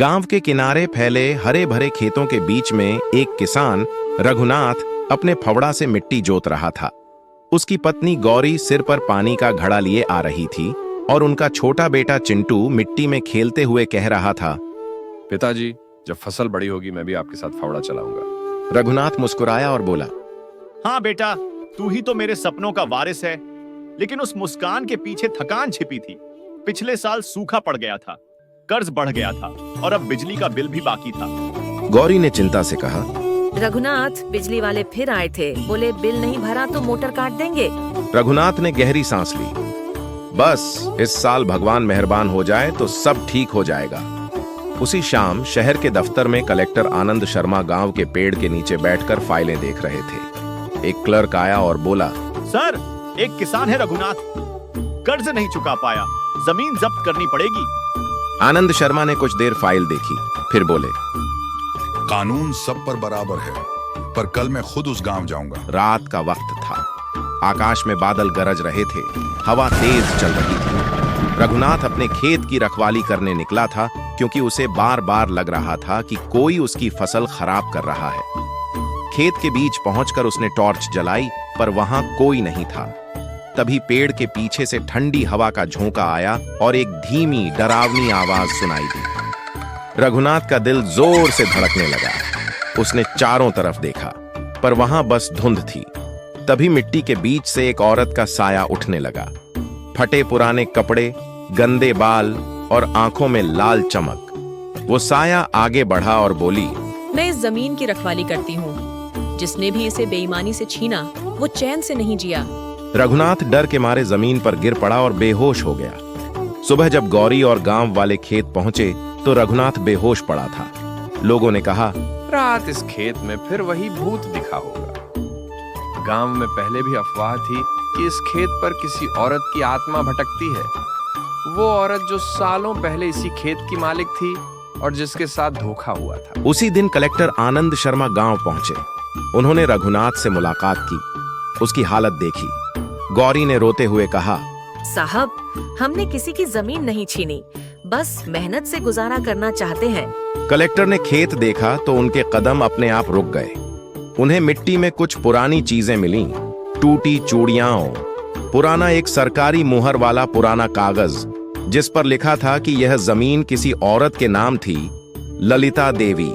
गांव के किनारे फैले हरे भरे खेतों के बीच में एक किसान रघुनाथ अपने फावड़ा से मिट्टी जोत रहा था। उसकी पत्नी गौरी सिर पर पानी का घड़ा लिए आ रही थी और उनका छोटा बेटा चिंटू मिट्टी में खेलते हुए कह रहा था, पिताजी, जब फसल बड़ी होगी मैं भी आपके साथ फावड़ा चलाऊंगा। रघुनाथ मुस्कुराया और बोला, हाँ बेटा, तू ही तो मेरे सपनों का वारिस है। लेकिन उस मुस्कान के पीछे थकान छिपी थी। पिछले साल सूखा पड़ गया था, कर्ज बढ़ गया था और अब बिजली का बिल भी बाकी था। गौरी ने चिंता से कहा, रघुनाथ, बिजली वाले फिर आए थे, बोले बिल नहीं भरा तो मोटर काट देंगे। रघुनाथ ने गहरी सांस ली। बस इस साल भगवान मेहरबान हो जाए तो सब ठीक हो जाएगा। उसी शाम शहर के दफ्तर में कलेक्टर आनंद शर्मा गांव के पेड़ के नीचे बैठकर फाइलें देख रहे थे। एक क्लर्क आया और बोला, सर, एक किसान है रघुनाथ, कर्ज नहीं चुका पाया, जमीन जब्त करनी पड़ेगी। आनंद शर्मा ने कुछ देर फाइल देखी, फिर बोले, कानून सब पर बराबर है, पर कल मैं खुद उस गांव जाऊंगा। रात का वक्त था। आकाश में बादल गरज रहे थे, हवा तेज चल रही थी। रघुनाथ अपने खेत की रखवाली करने निकला था क्योंकि उसे बार बार लग रहा था कि कोई उसकी फसल खराब कर रहा है। खेत के बीच पहुंचकर उसने टॉर्च जलाई, पर वहां कोई नहीं था। तभी पेड़ के पीछे से ठंडी हवा का झोंका आया और एक धीमी डरावनी आवाज सुनाई दी। रघुनाथ का दिल जोर से धड़कने लगा। उसने चारों तरफ देखा, पर वहां बस धुंध थी। तभी मिट्टी के बीच से एक औरत का साया उठने लगा। फटे पुराने कपड़े, गंदे बाल और आंखों में लाल चमक। वो साया आगे बढ़ा और बोली, मैं इस जमीन की रखवाली करती हूँ। जिसने भी इसे बेईमानी से छीना, वो चैन से नहीं जिया। रघुनाथ डर के मारे जमीन पर गिर पड़ा और बेहोश हो गया। सुबह जब गौरी और गांव वाले खेत पहुंचे तो रघुनाथ बेहोश पड़ा था। लोगों ने कहा, रात इस खेत में फिर वही भूत दिखा होगा। गांव में पहले भी अफवाह थी कि इस खेत पर किसी औरत की आत्मा भटकती है। वो औरत जो सालों पहले इसी खेत की मालिक थी और जिसके साथ धोखा हुआ था। उसी दिन कलेक्टर आनंद शर्मा गांव पहुंचे। उन्होंने रघुनाथ से मुलाकात की, उसकी हालत देखी। गौरी ने रोते हुए कहा, साहब, हमने किसी की जमीन नहीं छीनी, बस मेहनत से गुजारा करना चाहते हैं। कलेक्टर ने खेत देखा तो उनके कदम अपने आप रुक गए। उन्हें मिट्टी में कुछ पुरानी चीजें मिलीं, टूटी चूड़ियां, पुराना एक सरकारी मुहर वाला पुराना कागज जिस पर लिखा था कि यह जमीन किसी औरत के नाम थी, ललिता देवी,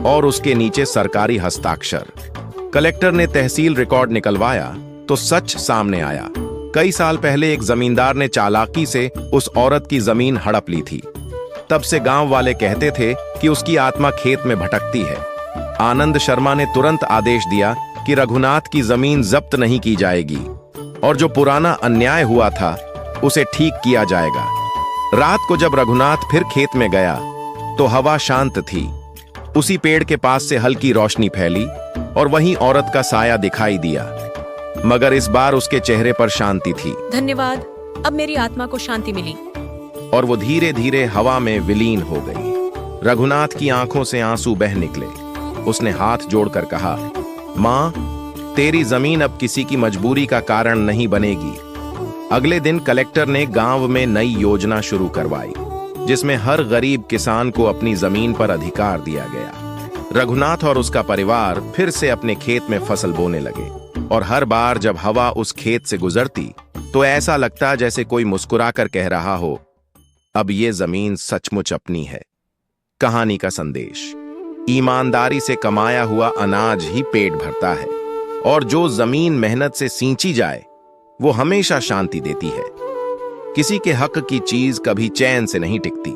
और उसके नीचे सरकारी हस्ताक्षर। कलेक्टर ने तहसील रिकॉर्ड निकलवाया तो सच सामने आया। कई साल पहले एक जमींदार ने चालाकी से उस औरत की जमीन हड़प ली थी। तब से गांव वाले कहते थे कि उसकी आत्मा खेत में भटकती है। आनंद शर्मा ने तुरंत आदेश दिया कि रघुनाथ की जमीन जब्त नहीं की जाएगी और जो पुराना अन्याय हुआ था उसे ठीक किया जाएगा। रात को जब रघुनाथ फिर खेत में गया तो हवा शांत थी। उसी पेड़ के पास से हल्की रोशनी फैली और वहीं औरत का साया दिखाई दिया, मगर इस बार उसके चेहरे पर शांति थी। धन्यवाद, अब मेरी आत्मा को शांति मिली। और वो धीरे धीरे हवा में विलीन हो गई। रघुनाथ की आंखों से आंसू बह निकले। उसने हाथ जोड़कर कहा, माँ, तेरी जमीन अब किसी की मजबूरी का कारण नहीं बनेगी। अगले दिन कलेक्टर ने गांव में नई योजना शुरू करवाई, जिसमें हर गरीब किसान को अपनी जमीन पर अधिकार दिया गया। रघुनाथ और उसका परिवार फिर से अपने खेत में फसल बोने लगे और हर बार जब हवा उस खेत से गुजरती तो ऐसा लगता जैसे कोई मुस्कुराकर कह रहा हो, अब ये जमीन सचमुच अपनी है। कहानी का संदेश, ईमानदारी से कमाया हुआ अनाज ही पेट भरता है और जो जमीन मेहनत से सींची जाए वो हमेशा शांति देती है। किसी के हक की चीज कभी चैन से नहीं टिकती।